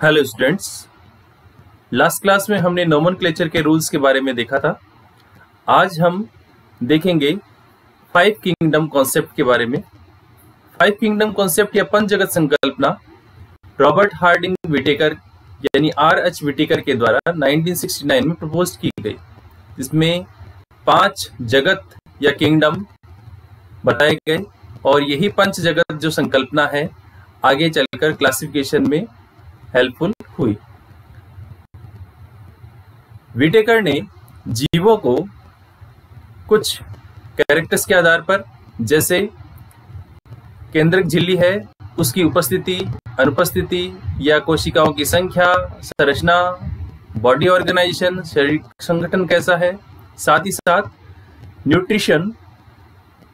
Hello students, last class में हमने nomenclature के रूल्स के बारे में देखा था। आज हम देखेंगे फाइव किंगडम कॉन्सेप्ट के बारे में। फाइव किंगडम कॉन्सेप्ट या पंच जगत संकल्पना रॉबर्ट हार्डिंग विटेकर यानी R.H. विटेकर के द्वारा 1969 में प्रपोज की गई, जिसमें 5 जगत या किंगडम बताए गए और यही पंच जगत जो संकल्पना है आगे चलकर क्लासिफिकेशन में हेल्पफुल हुई। विटेकर ने जीवों को कुछ कैरेक्टर्स के आधार पर, जैसे केंद्रक झिल्ली है उसकी उपस्थिति, अनुपस्थिति या कोशिकाओं की संख्या, संरचना, बॉडी ऑर्गेनाइजेशन, शरीर संगठन कैसा है, साथ ही साथ न्यूट्रिशन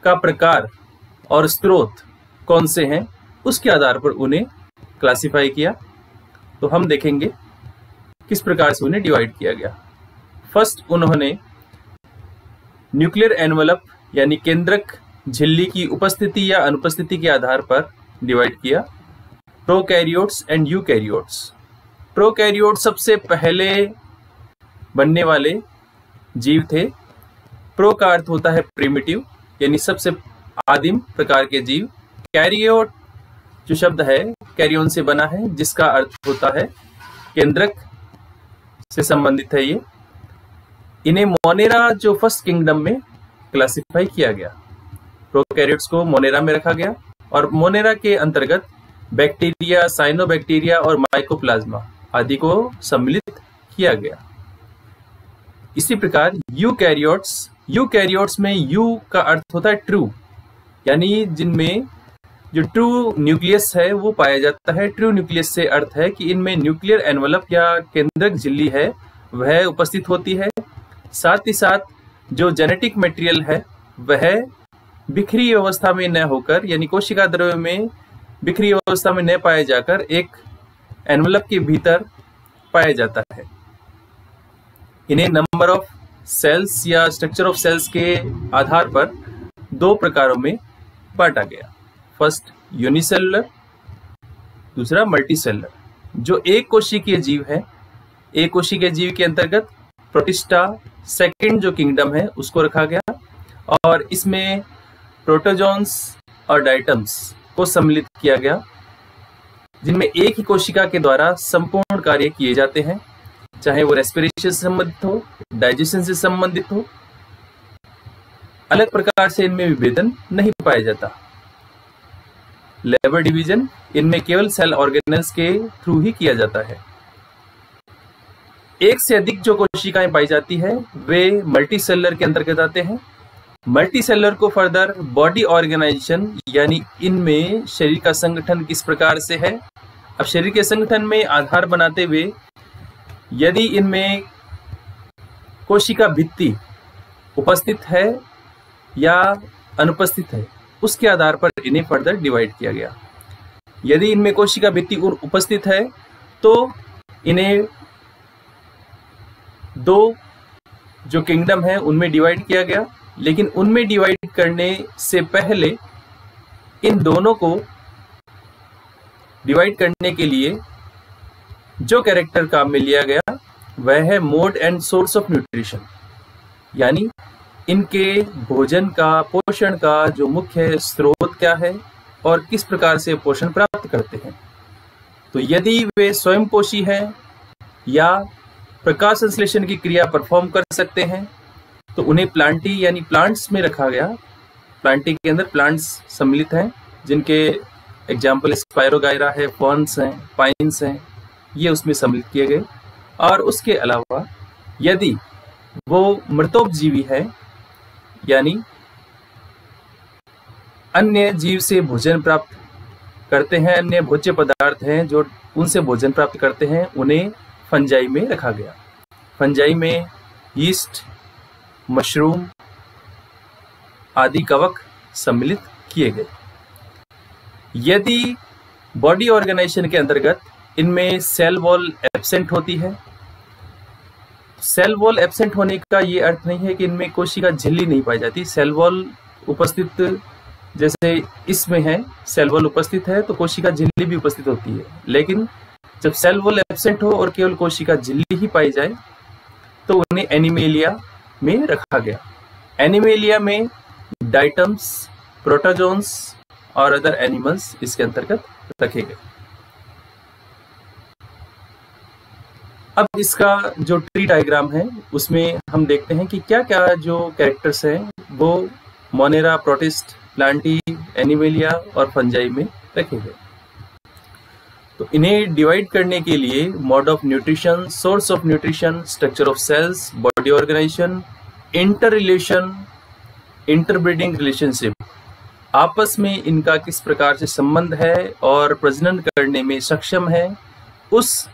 का प्रकार और स्रोत कौन से हैं, उसके आधार पर उन्हें क्लासिफाई किया। तो हम देखेंगे किस प्रकार से उन्हें डिवाइड किया गया। फर्स्ट, उन्होंने न्यूक्लियर एनवलप यानी केंद्रक झिल्ली की उपस्थिति या अनुपस्थिति के आधार पर डिवाइड किया। Prokaryotes and eukaryotes. प्रोकैरियोट सबसे पहले बनने वाले जीव थे। प्रो का अर्थ होता है प्रिमिटिव यानी सबसे आदिम प्रकार के जीव। कैरियोट जो शब्द है कैरियन से बना है, जिसका अर्थ होता है केंद्रक से संबंधित है ये। इन्हें मोनेरा जो फर्स्ट किंगडम में क्लासिफाई किया गया। प्रोकैरियोट्स को मोनेरा में रखा गया और मोनेरा के अंतर्गत बैक्टीरिया, साइनोबैक्टीरिया और माइकोप्लाज्मा आदि को सम्मिलित किया गया। इसी प्रकार यूकैरियोट्स में यू का अर्थ होता है ट्रू, यानी जिनमें जो ट्रू न्यूक्लियस है वो पाया जाता है। ट्रू न्यूक्लियस से अर्थ है कि इनमें न्यूक्लियर एनवलप या केंद्रक झिल्ली है वह उपस्थित होती है। साथ ही साथ जो जेनेटिक मटेरियल है वह बिखरी अवस्था में न होकर यानी कोशिका द्रव्य में बिखरी अवस्था में न पाया जाकर एक एनवलप के भीतर पाया जाता है। इन्हें नंबर ऑफ सेल्स या स्ट्रक्चर ऑफ सेल्स के आधार पर 2 प्रकारों में बांटा गया। फर्स्ट यूनिसेलुलर, दूसरा मल्टीसेलुलर। जो एक कोशिकीय जीव है, एक कोशिकीय जीव के अंतर्गत प्रोटिस्टा सेकंड जो किंगडम है उसको रखा गया और इसमें प्रोटोजोन्स और डाइटम्स को सम्मिलित किया गया, जिनमें एक ही कोशिका के द्वारा संपूर्ण कार्य किए जाते हैं, चाहे वो रेस्पिरेशन से संबंधित हो, डाइजेशन से संबंधित हो। अलग प्रकार से इनमें विभेदन नहीं पाया जाता। लेबर डिवीजन इनमें केवल सेल ऑर्गेनेल्स के थ्रू ही किया जाता है। एक से अधिक जो कोशिकाएं पाई जाती है वे मल्टीसेलुलर के अंतर्गत आते हैं। मल्टीसेलुलर को फर्दर बॉडी ऑर्गेनाइजेशन यानी इनमें शरीर का संगठन किस प्रकार से है। अब शरीर के संगठन में आधार बनाते हुए यदि इनमें कोशिका भित्ति उपस्थित है या अनुपस्थित है उसके आधार पर इन्हें फर्दर डिवाइड किया गया। यदि इनमें कोशिका भित्ति उपस्थित है तो इन्हें 2 जो किंगडम है उनमें डिवाइड किया गया, लेकिन उनमें डिवाइड करने से पहले इन दोनों को डिवाइड करने के लिए जो कैरेक्टर काम में लिया गया वह है mode and source of nutrition, यानी इनके भोजन का, पोषण का जो मुख्य स्रोत क्या है और किस प्रकार से पोषण प्राप्त करते हैं। तो यदि वे स्वयं पोषी हैं या प्रकाश संश्लेषण की क्रिया परफॉर्म कर सकते हैं तो उन्हें प्लांटी यानी प्लांट्स में रखा गया। प्लांटी के अंदर प्लांट्स सम्मिलित हैं, जिनके एग्जाम्पल स्पायरोगायरा है, फर्न्स हैं, पाइन्स हैं, ये उसमें सम्मिलित किए गए। और उसके अलावा यदि वो मृतोपजीवी है यानी अन्य जीव से भोजन प्राप्त करते हैं, अन्य भोज्य पदार्थ हैं जो उनसे भोजन प्राप्त करते हैं, उन्हें फंजाई में रखा गया। फंजाई में यीस्ट, मशरूम आदि कवक सम्मिलित किए गए। यदि बॉडी ऑर्गेनाइजेशन के अंतर्गत इनमें सेल वॉल एब्सेंट होती है। सेल वॉल एब्सेंट होने का ये अर्थ नहीं है कि इनमें कोशिका झिल्ली नहीं पाई जाती। सेल वॉल उपस्थित, जैसे इसमें है सेल वॉल उपस्थित है तो कोशिका झिल्ली भी उपस्थित होती है, लेकिन जब सेल वॉल एब्सेंट हो और केवल कोशिका झिल्ली ही पाई जाए तो उन्हें एनीमेलिया में रखा गया। एनीमेलिया में डाइटम्स, प्रोटोजोन्स और अदर एनिमल्स इसके अंतर्गत रखे गए। अब इसका जो ट्री डायग्राम है उसमें हम देखते हैं कि क्या क्या जो कैरेक्टर्स हैं वो मोनेरा, प्रोटिस्ट, प्लांटी, एनिमेलिया और फंजाई में रखे गए। तो इन्हें डिवाइड करने के लिए mode of nutrition, source of nutrition, structure of cells, body organization, inter relation, interbreeding relationship, आपस में इनका किस प्रकार से संबंध है और प्रजनन करने में सक्षम है, उस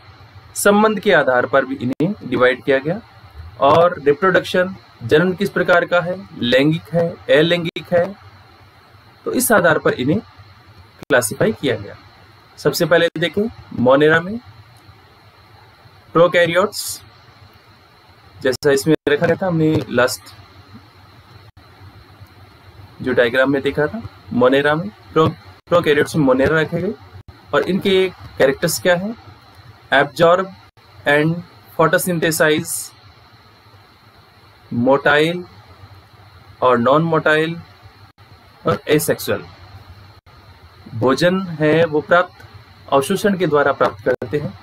संबंध के आधार पर भी इन्हें डिवाइड किया गया। और रिप्रोडक्शन, जनन किस प्रकार का है, लैंगिक है, अलैंगिक है, तो इस आधार पर इन्हें क्लासिफाई किया गया। सबसे पहले देखें मोनेरा में प्रोकैरियोट्स, जैसा इसमें रखा गया था, हमने लास्ट जो डायग्राम में देखा था, मोनेरा में प्रोकैरियोट्स में मोनेरा रखे गए और इनके कैरेक्टर्स क्या हैं, एब्जॉर्ब एंड फोटोसिंथेसाइज, मोटाइल और नॉन मोटाइल और एसेक्सुअल। भोजन है वो प्राप्त अवशोषण के द्वारा प्राप्त करते हैं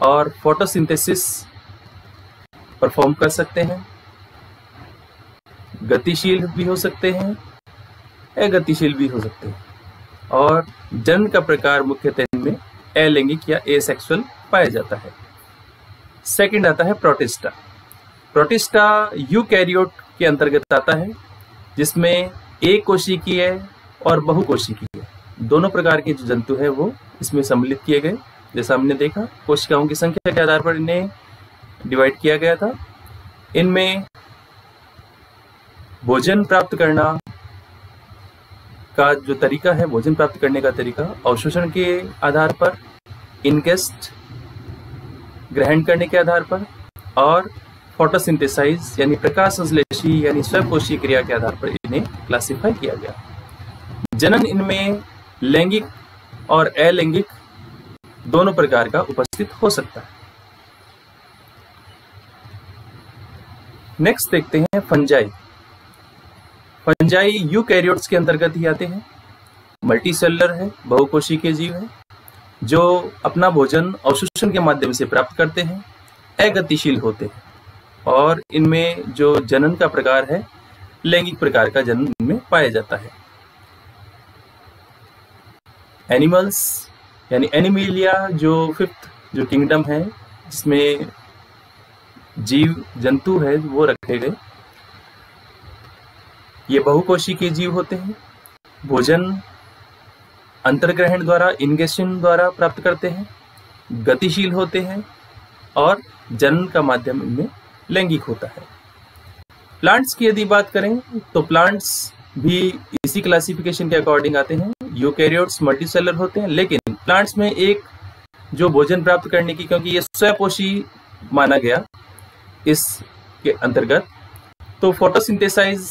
और फोटोसिंथेसिस परफॉर्म कर सकते हैं, गतिशील भी हो सकते हैं, अगतिशील भी हो सकते हैं और जनन का प्रकार मुख्यतः इनमें अलैंगिक या एसेक्सुअल पाया जाता है। सेकंड आता है प्रोटिस्टा। प्रोटिस्टा यूकैरियोट के अंतर्गत आता है जिसमें एक कोशिकीय और बहुकोशिकीय दोनों प्रकार के जो जंतु है वो इसमें सम्मिलित किए गए। जैसा हमने देखा कोशिकाओं की संख्या के आधार पर इन्हें डिवाइड किया गया था। इनमें भोजन प्राप्त करना का जो तरीका है, भोजन प्राप्त करने का तरीका अवशोषण के आधार पर, इनकेस्ट ग्रहण करने के आधार पर और फोटोसिंथेसाइज यानी प्रकाश संश्लेषी यानी स्वकोशीय क्रिया के आधार पर इन्हें क्लासिफाई किया गया। जनन इनमें लैंगिक और अलैंगिक दोनों प्रकार का उपस्थित हो सकता है। नेक्स्ट देखते हैं फंजाई। फंजाई यूकैरियोट्स के अंतर्गत ही आते हैं। मल्टीसेलुलर है, बहुकोशिकीय जीव है जो अपना भोजन अवशोषण के माध्यम से प्राप्त करते हैं, अगतिशील होते हैं और इनमें जो जनन का प्रकार है लैंगिक प्रकार का जनन इनमें पाया जाता है। एनिमल्स यानी एनिमेलिया जो फिफ्थ जो किंगडम है जिसमें जीव जंतु है वो रखे गए। ये बहुकोशिकीय जीव होते हैं, भोजन अंतर्ग्रहण द्वारा, इंगेशन द्वारा प्राप्त करते हैं, गतिशील होते हैं और जनन का माध्यम इनमें लैंगिक होता है। प्लांट्स की यदि बात करें तो प्लांट्स भी इसी क्लासिफिकेशन के अकॉर्डिंग आते हैं। यूकैरियोट्स मल्टीसेलुलर होते हैं, लेकिन प्लांट्स में एक जो भोजन प्राप्त करने की, क्योंकि ये स्वपोषी माना गया इसके अंतर्गत, तो फोटोसिंथेसाइज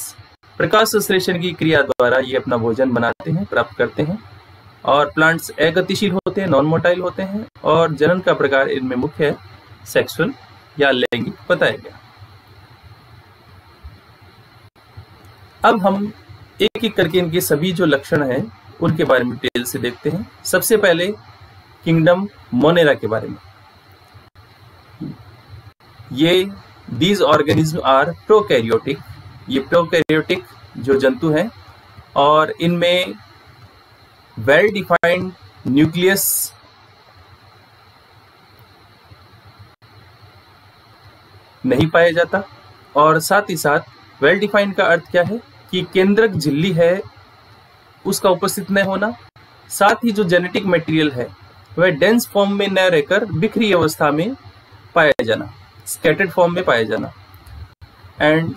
प्रकाश संश्लेषण की क्रिया द्वारा ये अपना भोजन बनाते हैं, प्राप्त करते हैं और प्लांट्स अगतिशील होते हैं, नॉन मोटाइल होते हैं और जनन का प्रकार इनमें मुख्य है सेक्सुअल या लैंगिक बताया गया। अब हम एक एक करके इनके सभी जो लक्षण हैं उनके बारे में डिटेल से देखते हैं। सबसे पहले किंगडम मोनेरा के बारे में। ये दीज ऑर्गेनिज्म आर प्रोकैरियोटिक, ये प्रोकैरियोटिक जो जंतु हैं और इनमें वेल डिफाइंड न्यूक्लियस नहीं पाया जाता और साथ ही साथ वेल डिफाइंड का अर्थ क्या है कि केंद्रक झिल्ली है उसका उपस्थित न होना, साथ ही जो जेनेटिक मटेरियल है वह डेंस फॉर्म में न रहकर बिखरी अवस्था में पाया जाना, स्कैटर्ड फॉर्म में पाया जाना। एंड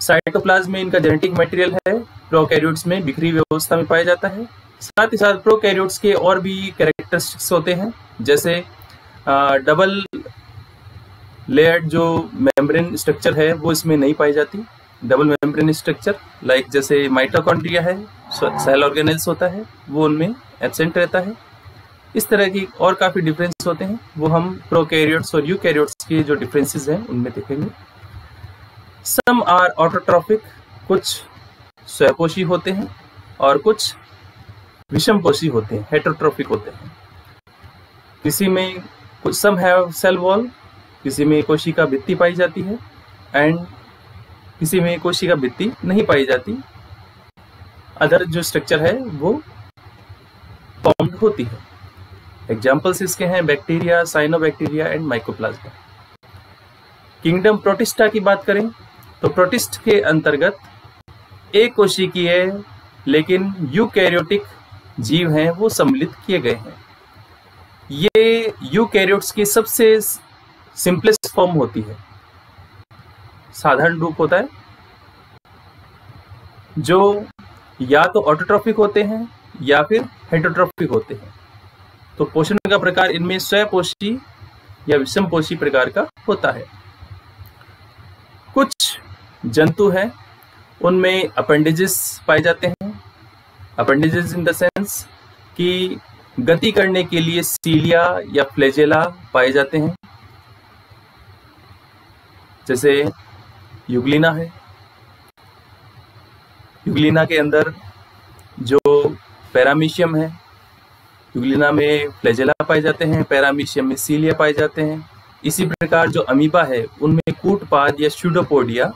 साइटोप्लाज्म में इनका जेनेटिक मटेरियल है, प्रोकैरियोट्स में बिखरी अवस्था में पाया जाता है। साथ ही साथ प्रोकैरियोट्स के और भी कैरेक्टरिस्टिक्स होते हैं, जैसे डबल लेयर्ड जो मेम्ब्रेन स्ट्रक्चर है वो इसमें नहीं पाई जाती। डबल मेम्ब्रेन स्ट्रक्चर लाइक जैसे माइटोकॉन्ड्रिया है, सेल ऑर्गेनेल्स होता है, वो उनमें एब्सेंट रहता है। इस तरह की और काफ़ी डिफरेंस होते हैं, वो हम प्रोकैरियोट्स और यूकैरियोट्स के जो डिफरेंसेस हैं उनमें देखेंगे। सम आर ऑटोट्रॉफिक, कुछ स्वयपोषी होते हैं और कुछ विषमपोषी होते हैं, हेटेरोट्रॉफिक होते हैं। किसी में कुछ सम हैव सेल वॉल, किसी में कोशिका भित्ति पाई जाती है एंड किसी में कोशिका भित्ति नहीं पाई जाती। अदर जो स्ट्रक्चर है वो फॉर्म्ड होती है। एग्जाम्पल्स इसके हैं bacteria, cyanobacteria and mycoplasma. Kingdom protista की बात करें तो प्रोटिस्ट के अंतर्गत एक कोशिकीय लेकिन यूकैरियोटिक जीव हैं वो सम्मिलित किए गए हैं। ये यूकैरियोट्स की सबसे सिंपलेस्ट फॉर्म होती है, साधारण रूप होता है, जो या तो ऑटोट्रॉफिक होते हैं या फिर हेटेरोट्रॉफिक होते हैं। तो पोषण का प्रकार इनमें स्वयपोषी या विषमपोषी प्रकार का होता है। कुछ जंतु हैं उनमें अपेंडेजेस पाए जाते हैं। अपेंडेजेस इन द सेंस कि गति करने के लिए सीलिया या फ्लैजेला पाए जाते हैं, जैसे यूग्लिना है। यूग्लिना के अंदर जो पैरामीशियम है, यूग्लिना में फ्लैजेला पाए जाते हैं, पैरामीशियम में सीलिया पाए जाते हैं। इसी प्रकार जो अमीबा है उनमें कूटपाद या स्यूडोपोडिया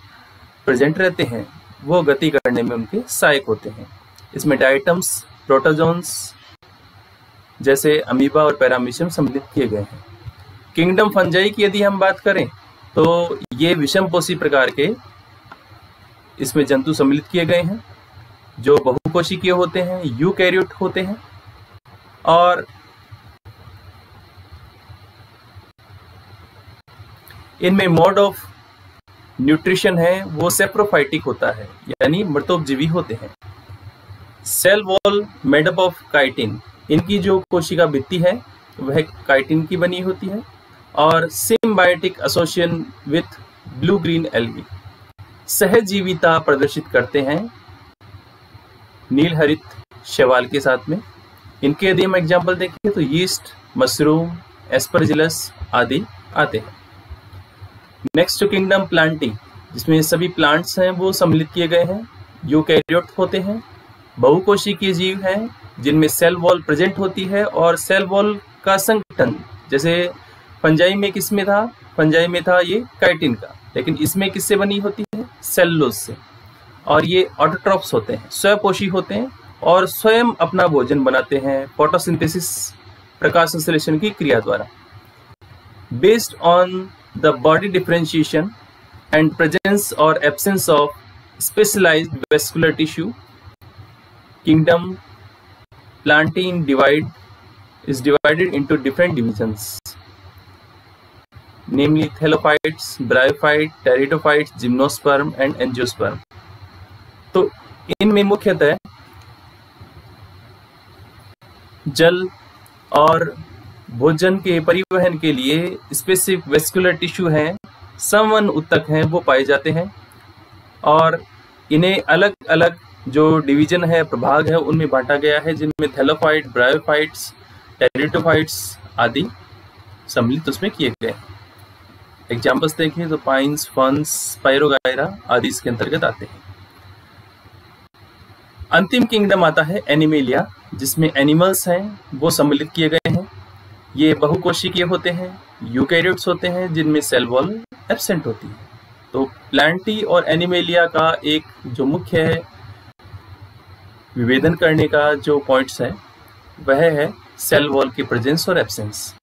प्रेजेंट रहते हैं, वो गति करने में उनके सहायक होते हैं। इसमें डायटम्स, प्रोटोजोन्स जैसे अमीबा और पैरामीशियम सम्मिलित किए गए हैं। किंगडम फंजाई की यदि हम बात करें तो ये विषमपोषी प्रकार के इसमें जंतु सम्मिलित किए गए हैं, जो बहुकोशिकीय होते हैं, यूकैरियोट होते हैं और इनमें मोड ऑफ न्यूट्रिशन है वो सेप्रोफाइटिक होता है, यानी मृतोपजीवी होते हैं। Cell wall made up of chitin, इनकी जो कोशिका भित्ति है वह काइटिन की बनी होती है और symbiotic association with blue green algae, सहजीविता प्रदर्शित करते हैं नील हरित शैवाल के साथ में। इनके यदि हम एग्जाम्पल देखें तो यीस्ट, मशरूम, एस्परजिलस आदि आते हैं। नेक्स्ट किंगडम प्लांटी, जिसमें सभी प्लांट्स हैं वो सम्मिलित किए गए हैं, यूकैरियोट होते हैं, बहुकोशिकीय जीव हैं जिनमें सेल वॉल प्रेजेंट होती है और सेल वॉल का संगठन, जैसे फंजाई में किसमें था, फंजाई में था ये काइटिन का, लेकिन इसमें किससे बनी होती है, सेलुलोज से। और ये ऑटोट्रॉफ्स होते हैं, स्वयपोषी होते हैं और स्वयं अपना भोजन बनाते हैं फोटोसिंथेसिस, प्रकाश संश्लेषण की क्रिया द्वारा। Based on the body differentiation and presence और absence of specialized vascular tissue, kingdom plantae is divided into different divisions, namely thallophytes, bryophytes, pteridophytes, gymnosperm and angiosperm। तो इनमें मुख्यतः जल और भोजन के परिवहन के लिए स्पेसिफिक वेस्कुलर टिश्यू हैं, संवहन ऊतक हैं वो पाए जाते हैं और इन्हें अलग अलग जो डिवीजन है, प्रभाग है, उनमें बांटा गया है, जिनमें थैलोफाइट, ब्रायोफाइट्स, टेरिडोफाइट्स आदि सम्मिलित उसमें किए गए हैं। एग्जाम्पल्स देखें तो पाइन्स, फर्न्स, स्पाइरोगायरा आदि इसके अंतर्गत आते हैं। अंतिम किंगडम आता है एनिमेलिया, जिसमें एनिमल्स हैं वो सम्मिलित किए गए हैं। ये बहुकोशिकीय होते हैं, यूकैरियोट्स होते हैं जिनमें सेल वॉल एब्सेंट होती है। तो प्लांटी और एनिमेलिया का एक जो मुख्य है विभेदन करने का जो पॉइंट्स है वह है सेल वॉल की प्रेजेंस और एब्सेंस।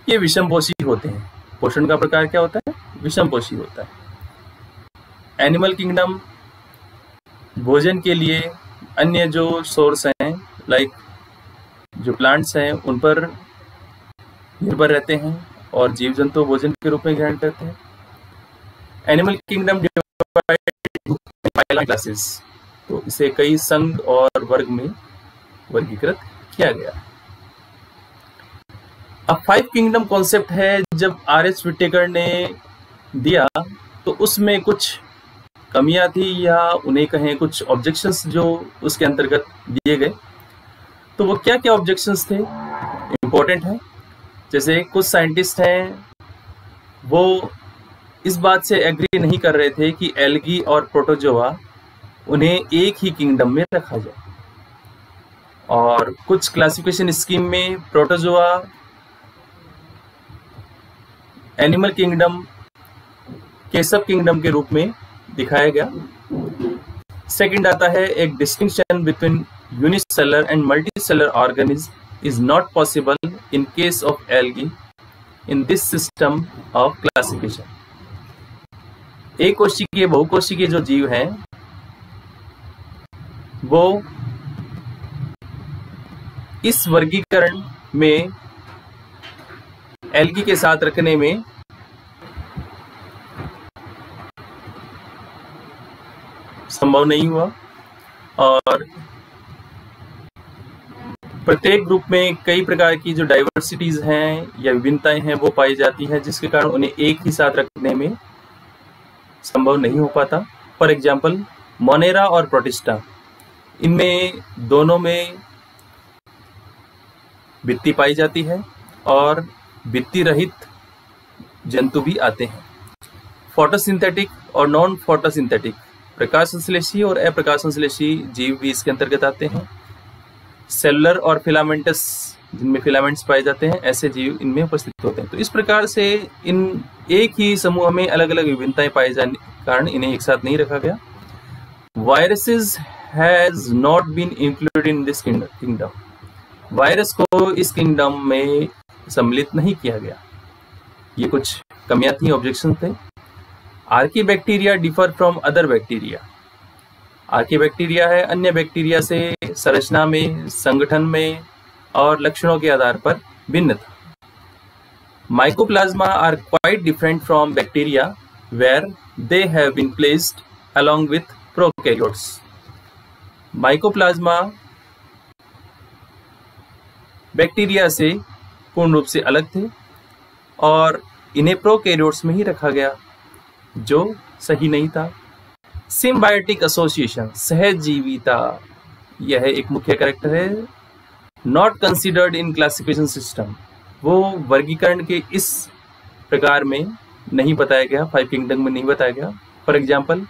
ये विषमपोषी होते हैं। पोषण का प्रकार क्या होता है, विषमपोषी होता है। एनिमल किंगडम भोजन के लिए अन्य जो सोर्स हैं लाइक जो प्लांट्स हैं उन पर निर्भर रहते हैं और जीव जंतु भोजन के रूप में ग्रहण करते हैं। एनिमल किंगडम क्लासेस, तो इसे कई संघ और वर्ग में वर्गीकृत किया गया है। अब 5 किंगडम कॉन्सेप्ट है जब आर.एच. विटेकर ने दिया तो उसमें कुछ कमियां थी या उन्हें कहें कुछ ऑब्जेक्शंस जो उसके अंतर्गत दिए गए। तो वो क्या क्या ऑब्जेक्शंस थे इम्पोर्टेंट है। जैसे कुछ साइंटिस्ट हैं वो इस बात से एग्री नहीं कर रहे थे कि एल्गी और प्रोटोजोआ उन्हें एक ही किंगडम में रखा जाए, और कुछ क्लासिफिकेशन स्कीम में प्रोटोजोआ एनिमल किंगडम के सब किंगडम के रूप में दिखाया गया। सेकंड आता है एक distinction between unicellular and multicellular organism is not possible in case of algae in this system of classification. एक कोशिकीय बहुकोशिकीय जो जीव हैं वो इस वर्गीकरण में एल्गी के साथ रखने में संभव नहीं हुआ, और प्रत्येक ग्रुप में कई प्रकार की जो डाइवर्सिटीज हैं या विभिन्नताएं हैं वो पाई जाती हैं, जिसके कारण उन्हें एक ही साथ रखने में संभव नहीं हो पाता। फॉर एग्जाम्पल मोनेरा और प्रोटिस्टा, इनमें दोनों में भित्ति पाई जाती है और भित्ति रहित जंतु भी आते हैं। फोटोसिंथेटिक और नॉन फोटोसिंथेटिक, प्रकाश संश्लेषी और अप्रकाश संश्लेषी जीव भी इसके अंतर्गत आते हैं। सेलुलर और फिलामेंटस, जिनमें फिलामेंट्स पाए जाते हैं, ऐसे जीव इनमें उपस्थित होते हैं। तो इस प्रकार से इन एक ही समूह में अलग अलग विभिन्नताएं पाए जाने के कारण इन्हें एक साथ नहीं रखा गया। Viruses has not been included in this kingdom, virus को इस किंगडम में सम्मिलित नहीं किया गया। ये कुछ कमियां थी, ऑब्जेक्शन थे। Archaebacteria differ from other bacteria, archaebacteria है अन्य बैक्टीरिया से संरचना में, संगठन में और लक्षणों के आधार पर भिन्न था। Mycoplasma are quite different from bacteria where they have been placed along with prokaryotes. Mycoplasma bacteria से पूर्ण रूप से अलग थे और इन्हें प्रोकैरियोट्स में ही रखा गया, जो सही नहीं था। सिम्बायोटिक एसोसिएशन, सहजीविता, यह एक मुख्य कैरेक्टर है। Not considered in classification system, वो वर्गीकरण के इस प्रकार में नहीं बताया गया, 5 किंगडम में नहीं बताया गया। फॉर एग्जाम्पल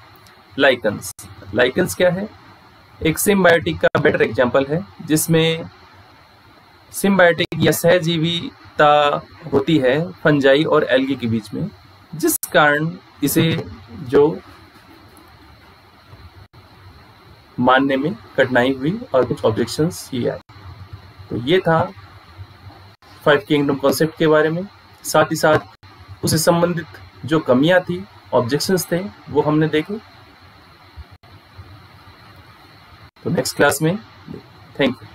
लाइकन्स, लाइकन्स क्या है? एक सिम्बायोटिक का बेटर एग्जाम्पल है, जिसमें सिम्बायोटिक या सहजीविता होती है फंजाई और एल्गी के बीच में, जिस कारण इसे जो मानने में कठिनाई हुई और कुछ ऑब्जेक्शंस ये आए। तो ये था 5 किंगडम कॉन्सेप्ट के बारे में। साथ ही साथ उससे संबंधित जो कमियां थी, ऑब्जेक्शंस थे, वो हमने देखे। तो नेक्स्ट क्लास में थैंक यू।